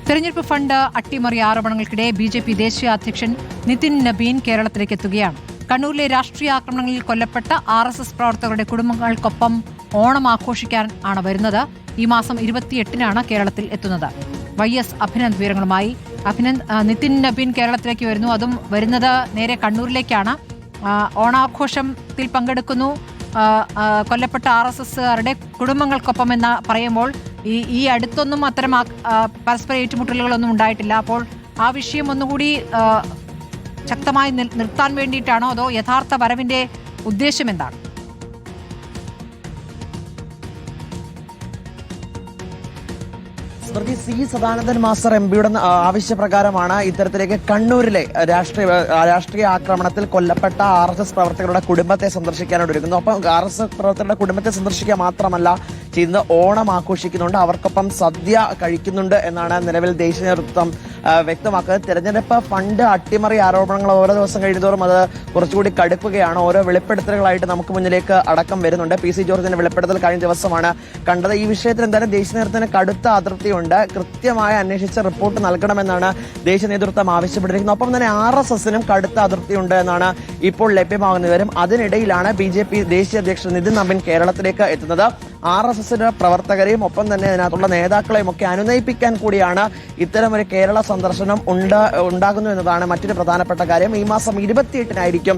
തെരഞ്ഞെടുപ്പ് ഫണ്ട് അട്ടിമറി ആരോപണങ്ങൾക്കിടെ ബി.ജെ.പി. ദേശീയ അധ്യക്ഷൻ നിതിൻ നബീൻ കേരളത്തിലേക്ക് എത്തുകയാണ്. കണ്ണൂരിലെ രാഷ്ട്രീയ ആക്രമണങ്ങളിൽ കൊല്ലപ്പെട്ട RSS പ്രവർത്തകരുടെ കുടുംബങ്ങൾക്കൊപ്പം ഓണം ആഘോഷിക്കാൻ ആണ് വരുന്നത്. ഈ മാസം 28-നാണ് കേരളത്തിൽ എത്തുന്നത്. YS അഭിനന്ദ് വിവരങ്ങളുമായി. നിതിൻ നബീൻ കേരളത്തിലേക്ക് വരുന്നു. അതും വരുന്നത് നേരെ കണ്ണൂരിലേക്കാണ്. ഓണാഘോഷത്തിൽ പങ്കെടുക്കുന്നു. കൊല്ലപ്പെട്ട RSSകാരുടെ കുടുംബങ്ങൾക്കൊപ്പം എന്ന് പറയുമ്പോൾ ഈ അടുത്തൊന്നും അത്തരം പരസ്പര ഏറ്റുമുട്ടലുകളൊന്നും ഉണ്ടായിട്ടില്ല. അപ്പോൾ ആ വിഷയം ഒന്നുകൂടി ശക്തമായി നിർത്താൻ വേണ്ടിയിട്ടാണോ, അതോ യഥാർത്ഥ വരവിന്റെ ഉദ്ദേശം എന്താണ്? C. സദാനന്ദൻ മാസ്റ്റർ MPയുടെ ആവശ്യപ്രകാരമാണ് ഇത്തരത്തിലേക്ക് കണ്ണൂരിലെ രാഷ്ട്രീയ ആക്രമണത്തിൽ കൊല്ലപ്പെട്ട RSS പ്രവർത്തകരുടെ കുടുംബത്തെ സന്ദർശിക്കാനായിട്ട് ഒരുക്കുന്നു. ഒപ്പം RSS പ്രവർത്തകരുടെ കുടുംബത്തെ സന്ദർശിക്കുക മാത്രമല്ല ചെയ്യുന്നത്, ഓണം ആഘോഷിക്കുന്നുണ്ട്, അവർക്കൊപ്പം സദ്യ കഴിക്കുന്നുണ്ട് എന്നാണ് നിലവിൽ ദേശീയ നേതൃത്വം വ്യക്തമാക്കുന്നത്. തെരഞ്ഞെടുപ്പ് ഫണ്ട് അട്ടിമറി ആരോപണങ്ങൾ ഓരോ ദിവസം കഴിയുന്നതോറും അത് കുറച്ചുകൂടി കടുക്കുകയാണ്. ഓരോ വെളിപ്പെടുത്തലുകളായിട്ട് നമുക്ക് മുന്നിലേക്ക് അടക്കം വരുന്നുണ്ട്. PC ജോർജിന്റെ വെളിപ്പെടുത്തൽ കഴിഞ്ഞ ദിവസമാണ് കണ്ടത്. ഈ വിഷയത്തിൽ എന്തായാലും ദേശീയ നേതൃത്വത്തിന് കടുത്ത അതൃപ്തിയുണ്ട്. കൃത്യമായി അന്വേഷിച്ച റിപ്പോർട്ട് നൽകണമെന്നാണ് ദേശീയ നേതൃത്വം ആവശ്യപ്പെട്ടിരിക്കുന്നത്. ഒപ്പം തന്നെ RSSനും കടുത്ത അതൃപ്തിയുണ്ട് എന്നാണ് ഇപ്പോൾ ലഭ്യമാകുന്ന വിവരം. അതിനിടയിലാണ് BJP ദേശീയ അധ്യക്ഷൻ നിതിൻ നബീൻ കേരളത്തിലേക്ക് എത്തുന്നത്. RSSന്റെ പ്രവർത്തകരെയും ഒപ്പം തന്നെ അതിനകത്തുള്ള നേതാക്കളെയും ഒക്കെ അനുനയിപ്പിക്കാൻ കൂടിയാണ് ഇത്തരമൊരു കേരള സന്ദർശനം ഉണ്ടാകുന്നു എന്നതാണ് മറ്റൊരു പ്രധാനപ്പെട്ട കാര്യം. ഈ മാസം 28-നായിരിക്കും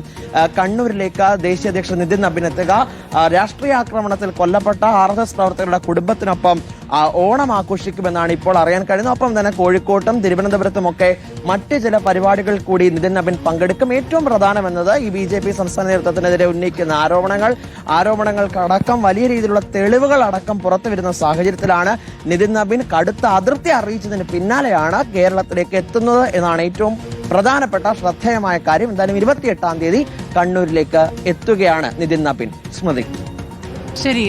കണ്ണൂരിലേക്ക് ദേശീയ അധ്യക്ഷൻ നിതിൻ നബീൻ എത്തുക. രാഷ്ട്രീയ ആക്രമണത്തിൽ കൊല്ലപ്പെട്ട RSS പ്രവർത്തകരുടെ കുടുംബത്തിനൊപ്പം ഓണം ആഘോഷിക്കുമെന്നാണ് ഇപ്പോൾ അറിയാൻ കഴിയുന്നത്. ഒപ്പം തന്നെ കോഴിക്കോട്ടും തിരുവനന്തപുരത്തുമൊക്കെ മറ്റ് ചില പരിപാടികൾ കൂടി നിതിൻ നബീൻ പങ്കെടുക്കും. ഏറ്റവും പ്രധാനമെന്നത് ഈ BJP സംസ്ഥാന നേതൃത്വത്തിനെതിരെ ഉന്നയിക്കുന്ന ആരോപണങ്ങൾക്കടക്കം വലിയ രീതിയിലുള്ള തെളിവുകൾ അടക്കം പുറത്തു വരുന്ന സാഹചര്യത്തിലാണ് നിതിൻ നബീൻ കടുത്ത അതൃപ്തി അറിയിച്ചതിന് പിന്നാലെയാണ് കേരളത്തിലേക്ക് എത്തുന്നത് എന്നാണ് ഏറ്റവും പ്രധാനപ്പെട്ട ശ്രദ്ധേയമായ കാര്യം. എന്തായാലും 28-ാം തീയതി കണ്ണൂരിലേക്ക് എത്തുകയാണ് നിതിൻ നബീൻ. സ്മൃതി. ശരി,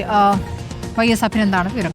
YS അഭിനന്ദാണ് വിവരം.